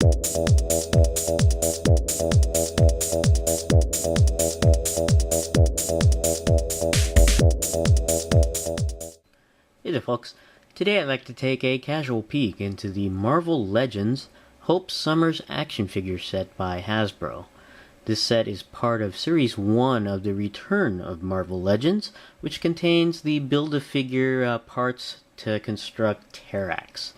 Hey there folks, today I'd like to take a casual peek into the Marvel Legends Hope Summers action figure set by Hasbro. This set is part of Series 1 of the Return of Marvel Legends, which contains the Build-A-Figure parts to construct Terrax.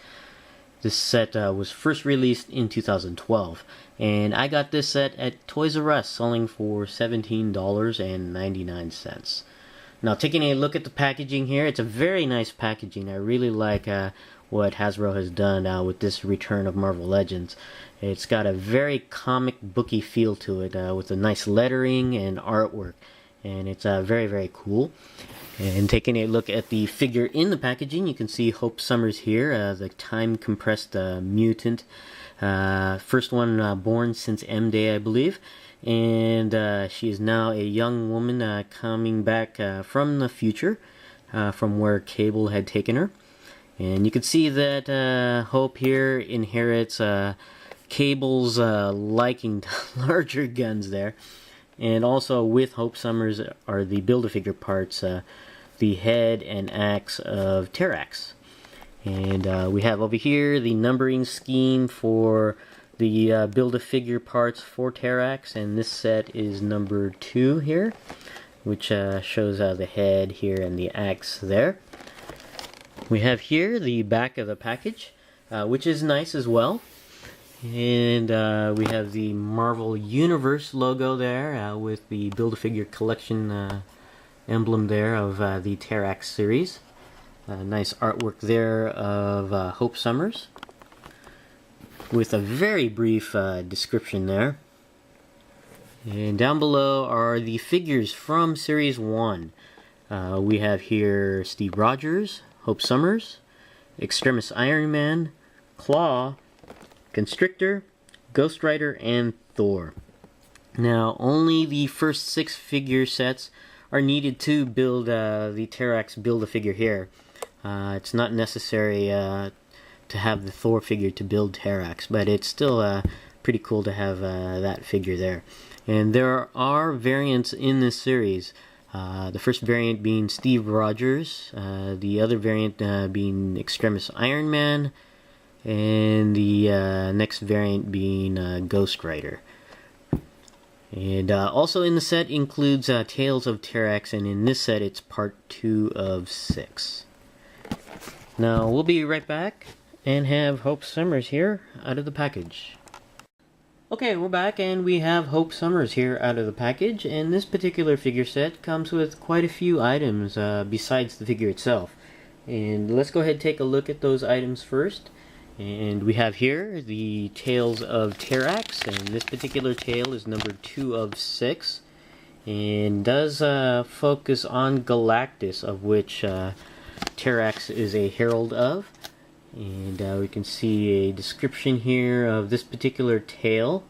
This set was first released in 2012, and I got this set at Toys R Us, selling for $17.99. Now, taking a look at the packaging here, it's a very nice packaging. I really like what Hasbro has done with this Return of Marvel Legends. It's got a very comic booky feel to it, with a nice lettering and artwork, and it's very, very cool. And taking a look at the figure in the packaging, you can see Hope Summers here, the time-compressed mutant. First one born since M-Day, I believe. And she is now a young woman coming back from the future, from where Cable had taken her. And you can see that Hope here inherits Cable's liking to larger guns there. And also with Hope Summers are the Build-A-Figure parts, the head and axe of Terrax. And we have over here the numbering scheme for the Build-A-Figure parts for Terrax, and this set is number 2 here, which shows the head here and the axe there. We have here the back of the package, which is nice as well. And we have the Marvel Universe logo there with the Build-A-Figure collection emblem there of the Terrax series. Nice artwork there of Hope Summers, with a very brief description there. And down below are the figures from Series 1. We have here Steve Rogers, Hope Summers, Extremis Iron Man, Claw, Constrictor, Ghost Rider, and Thor. Now, only the first 6 figure sets are needed to build the Terrax Build-A-Figure here. It's not necessary to have the Thor figure to build Terrax, but it's still pretty cool to have that figure there. And there are variants in this series. The first variant being Steve Rogers, the other variant being Extremis Iron Man, and the next variant being Ghost Rider. And also in the set includes Tales of Terrax, and in this set it's part 2 of 6. Now we'll be right back and have Hope Summers here out of the package. Okay, we're back and we have Hope Summers here out of the package, and this particular figure set comes with quite a few items besides the figure itself. And let's go ahead and take a look at those items first. And we have here the Tales of Terrax, and this particular tale is number 2 of 6, and does focus on Galactus, of which Terrax is a herald of. And we can see a description here of this particular tale.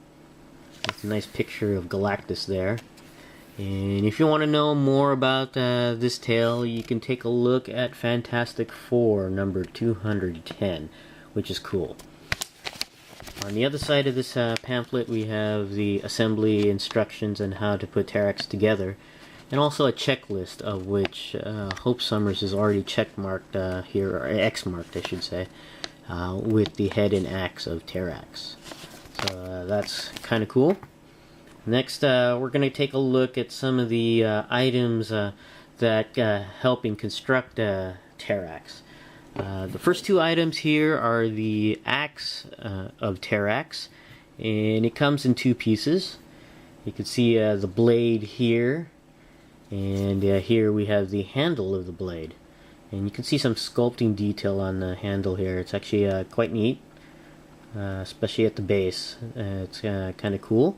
It's a nice picture of Galactus there. And if you want to know more about this tale, you can take a look at Fantastic Four number 210, which is cool. On the other side of this pamphlet, we have the assembly instructions on how to put Terrax together, and also a checklist of which Hope Summers is already checkmarked here, or X-marked I should say, with the head and axe of Terrax. So that's kind of cool. Next, we're going to take a look at some of the items that help in construct Terrax. The first 2 items here are the axe of Terrax, and it comes in 2 pieces. You can see the blade here, and here we have the handle of the blade. And you can see some sculpting detail on the handle here. It's actually quite neat, especially at the base. It's kind of cool.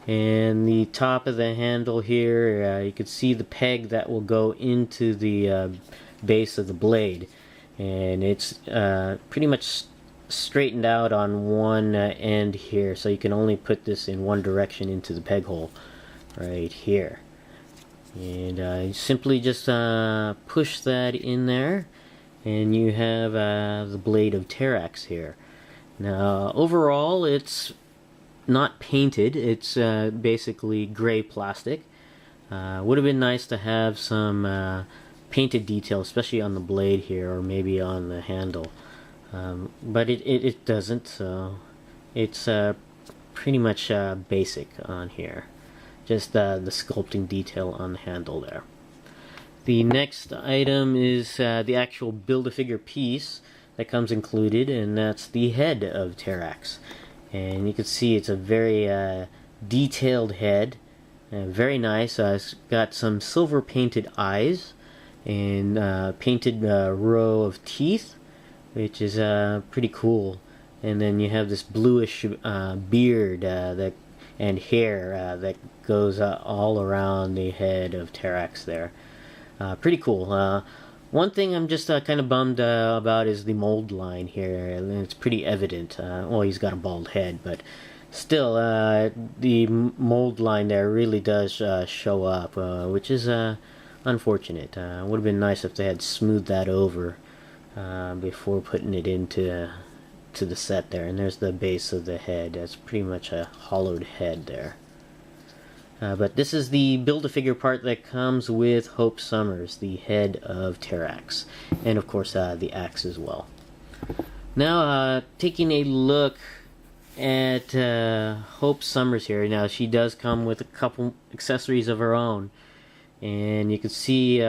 And the top of the handle here, you can see the peg that will go into the base of the blade. And it's pretty much straightened out on one end here, so you can only put this in one direction into the peg hole right here. And you simply just push that in there, and you have the blade of Terrax here. Now, overall, it's not painted. It's basically gray plastic. Would have been nice to have some painted detail, especially on the blade here, or maybe on the handle. But it doesn't, so it's pretty much basic on here. Just the sculpting detail on the handle there. The next item is the actual Build-A-Figure piece that comes included, and that's the head of Terrax. And you can see it's a very detailed head, very nice. It's got some silver painted eyes and painted row of teeth, which is pretty cool. And then you have this bluish beard and hair that goes all around the head of Terrax there. Pretty cool. One thing I'm just kind of bummed about is the mold line here. It's pretty evident. Well, he's got a bald head, but still, the mold line there really does show up, which is unfortunate. Would have been nice if they had smoothed that over before putting it into the set there. And there's the base of the head. That's pretty much a hollowed head there. But this is the Build-A-Figure part that comes with Hope Summers, the head of Terrax, and of course the axe as well. Now, taking a look at Hope Summers here. Now, she does come with a couple accessories of her own, and you can see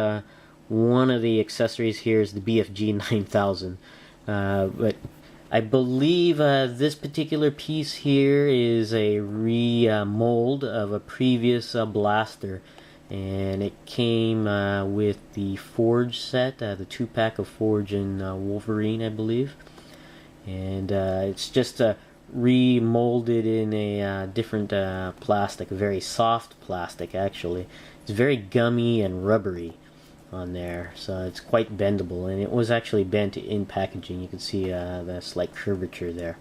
one of the accessories here is the BFG 9000. But I believe this particular piece here is a remold of a previous blaster, and it came with the Forge set, the 2-pack of Forge and Wolverine, I believe. And it's just remolded in a different plastic, a very soft plastic actually. It's very gummy and rubbery on there, so it's quite bendable, and it was actually bent in packaging. You can see the slight curvature there,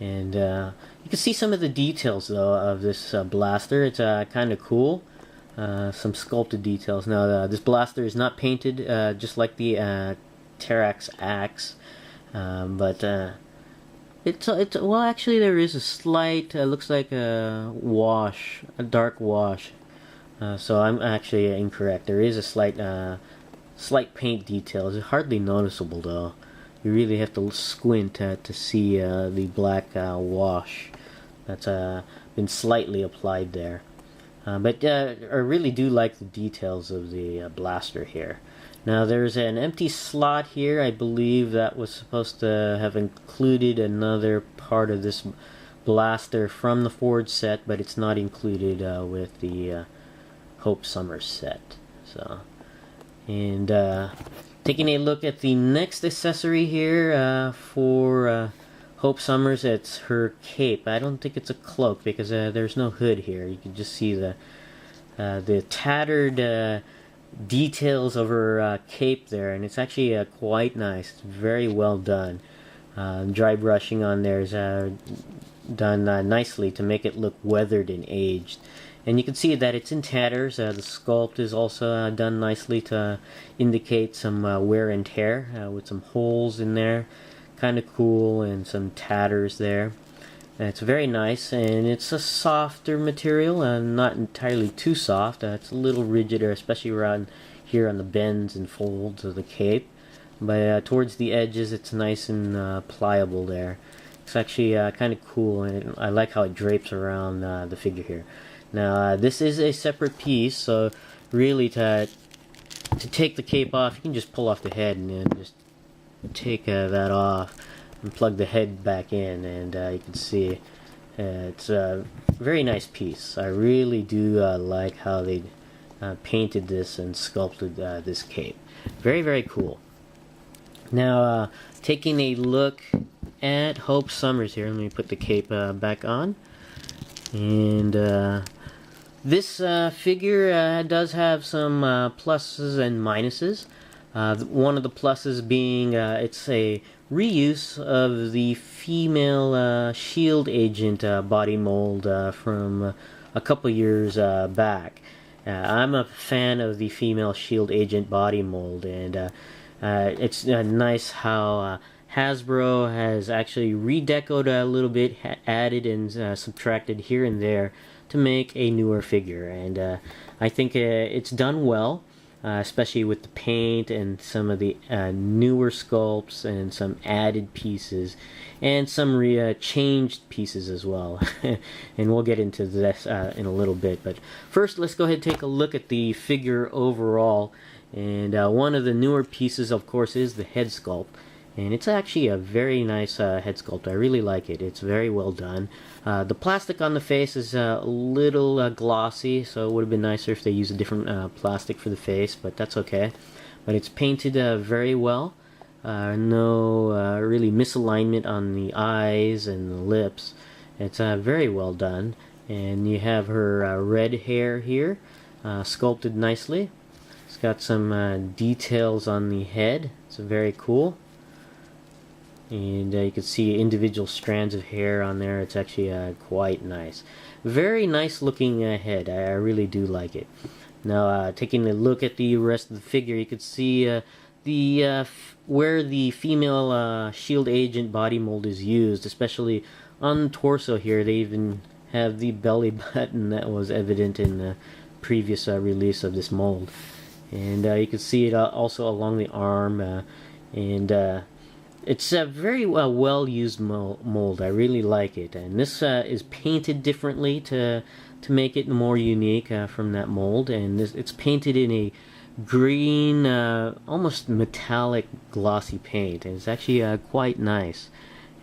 and you can see some of the details though of this blaster. It's kind of cool. Some sculpted details. Now this blaster is not painted just like the Terrax axe, but it's well, actually there is a slight looks like a wash, a dark wash. So I'm actually incorrect. There is a slight paint detail. It's hardly noticeable though. You really have to squint to see the black wash that's been slightly applied there. But I really do like the details of the blaster here. Now there's an empty slot here. I believe that was supposed to have included another part of this blaster from the Forge set, but it's not included with the Hope Summers set. So, and taking a look at the next accessory here for Hope Summers, it's her cape. I don't think it's a cloak because there's no hood here. You can just see the tattered details of her cape there, and it's actually quite nice. It's very well done. Dry brushing on there is done nicely to make it look weathered and aged. And you can see that it's in tatters. The sculpt is also done nicely to indicate some wear and tear with some holes in there. Kind of cool, and some tatters there. And it's very nice, and it's a softer material, not entirely too soft. It's a little rigid, especially around here on the bends and folds of the cape. But towards the edges, it's nice and pliable there. It's actually kind of cool, and I like how it drapes around the figure here. Now, this is a separate piece, so really to take the cape off, you can just pull off the head and then just take that off and plug the head back in, and you can see it's a very nice piece. I really do like how they painted this and sculpted this cape. Very, very cool. Now, taking a look at Hope Summers here, let me put the cape back on. And this figure does have some pluses and minuses. One of the pluses being it's a reuse of the female Shield Agent body mold from a couple years back. I'm a fan of the female Shield Agent body mold, and it's nice how Hasbro has actually redecoed a little bit, added and subtracted here and there to make a newer figure, and I think it's done well, especially with the paint and some of the newer sculpts and some added pieces and some changed pieces as well. And we'll get into this in a little bit, but first let's go ahead and take a look at the figure overall. And one of the newer pieces, of course, is the head sculpt. And it's actually a very nice head sculpt. I really like it. It's very well done. The plastic on the face is a little glossy, so it would have been nicer if they used a different plastic for the face, but that's okay. But it's painted very well. No really misalignment on the eyes and the lips. It's very well done. And you have her red hair here, sculpted nicely. It's got some details on the head. It's very cool. And you can see individual strands of hair on there. It's actually quite nice. Very nice looking head. I really do like it. Now, taking a look at the rest of the figure, you can see where the female Shield Agent body mold is used, especially on the torso here. They even have the belly button that was evident in the previous release of this mold. And you can see it also along the arm, and it's a very well used mold. I really like it, and this is painted differently to make it more unique from that mold. And it's painted in a green, almost metallic, glossy paint. And it's actually quite nice,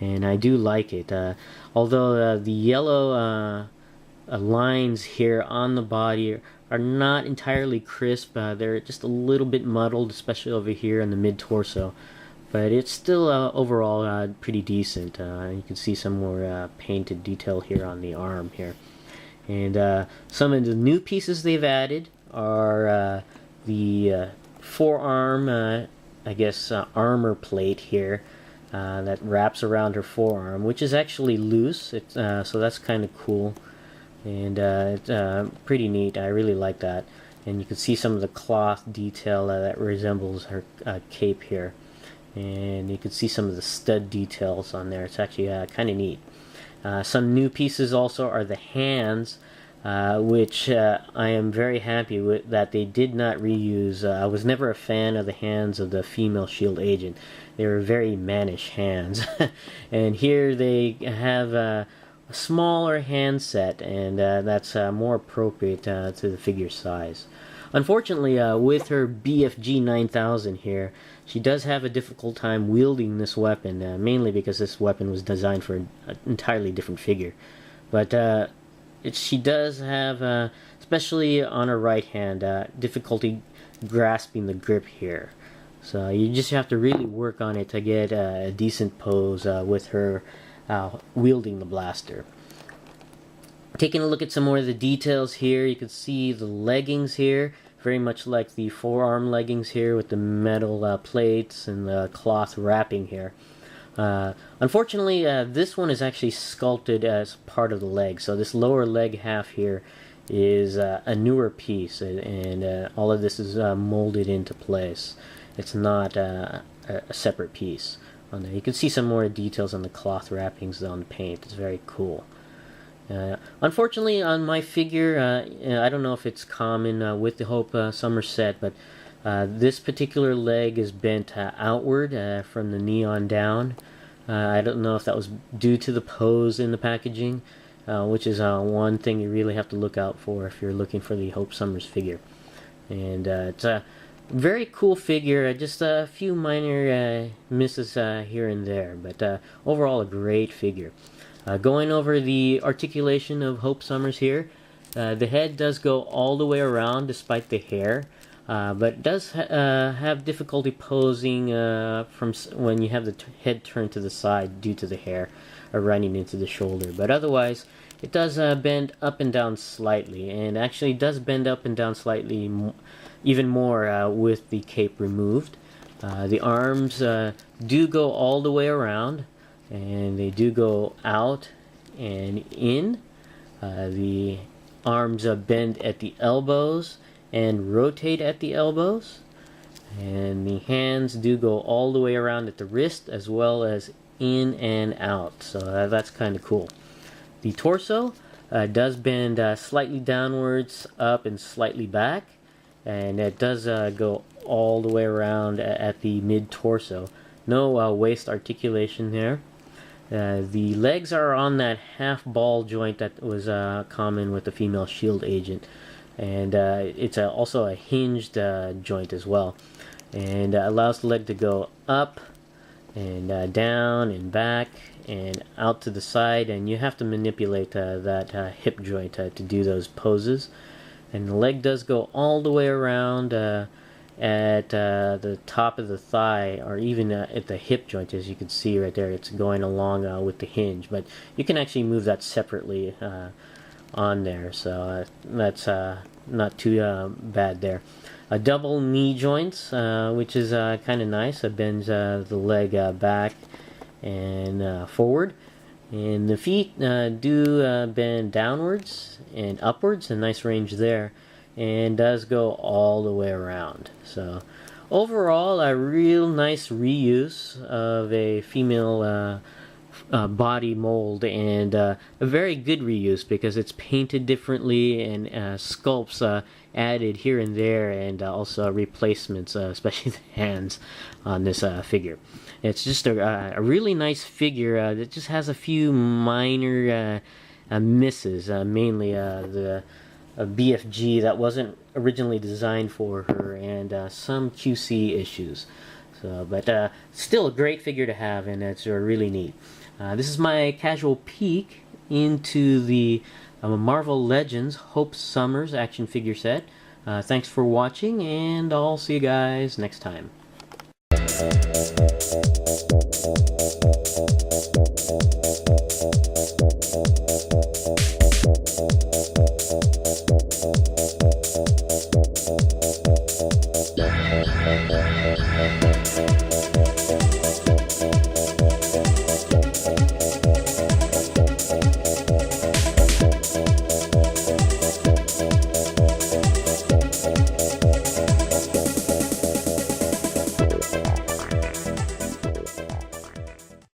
and I do like it. Although the yellow lines here on the body are not entirely crisp, they're just a little bit muddled, especially over here in the mid-torso. But it's still overall pretty decent. You can see some more painted detail here on the arm here. And some of the new pieces they've added are the forearm, I guess, armor plate here that wraps around her forearm, which is actually loose. So that's kind of cool. And it's pretty neat. I really like that. And you can see some of the cloth detail that resembles her cape here. And you can see some of the stud details on there. It's actually kind of neat. Some new pieces also are the hands, which I am very happy with that they did not reuse. I was never a fan of the hands of the female Shield Agent. They were very mannish hands. And here they have a smaller hand set, and that's more appropriate to the figure size. Unfortunately, with her BFG 9000 here, she does have a difficult time wielding this weapon, mainly because this weapon was designed for an entirely different figure. But she does have, especially on her right hand, difficulty grasping the grip here. So you just have to really work on it to get a decent pose with her wielding the blaster. Taking a look at some more of the details here, you can see the leggings here, very much like the forearm leggings here with the metal plates and the cloth wrapping here. Unfortunately, this one is actually sculpted as part of the leg, so this lower leg half here is a newer piece, and all of this is molded into place. It's not a separate piece on there. You can see some more details on the cloth wrappings on the paint. It's very cool. Unfortunately, on my figure, I don't know if it's common with the Hope Summers set, but this particular leg is bent outward from the knee on down. I don't know if that was due to the pose in the packaging, which is one thing you really have to look out for if you're looking for the Hope Summers figure. And it's a very cool figure, just a few minor misses here and there, but overall a great figure. Going over the articulation of Hope Summers here, the head does go all the way around despite the hair, but it does have difficulty posing from when you have the head turned to the side due to the hair running into the shoulder. But otherwise, it does bend up and down slightly, and actually does bend up and down slightly even more with the cape removed. The arms do go all the way around, and they do go out and in. The arms bend at the elbows and rotate at the elbows. And the hands do go all the way around at the wrist as well as in and out, so that's kind of cool. The torso does bend slightly downwards, up, and slightly back, and it does go all the way around at the mid-torso. No waist articulation there. The legs are on that half ball joint that was common with the female shield agent, and it's also a hinged joint as well, and allows the leg to go up and down and back and out to the side, and you have to manipulate that hip joint to do those poses. And the leg does go all the way around at the top of the thigh, or even at the hip joint, as you can see right there. It's going along with the hinge, but you can actually move that separately on there, so that's not too bad there. A double knee joints, which is kind of nice. It bends the leg back and forward, and the feet do bend downwards and upwards, a nice range there, and does go all the way around. So overall, a real nice reuse of a female body mold, and a very good reuse because it's painted differently and sculpts added here and there, and also replacements, especially the hands on this figure. It's just a really nice figure that just has a few minor misses, mainly the BFG that wasn't originally designed for her, and some QC issues. So, but still a great figure to have, and it's really neat. This is my casual peek into the Marvel Legends Hope Summers action figure set. Thanks for watching, and I'll see you guys next time.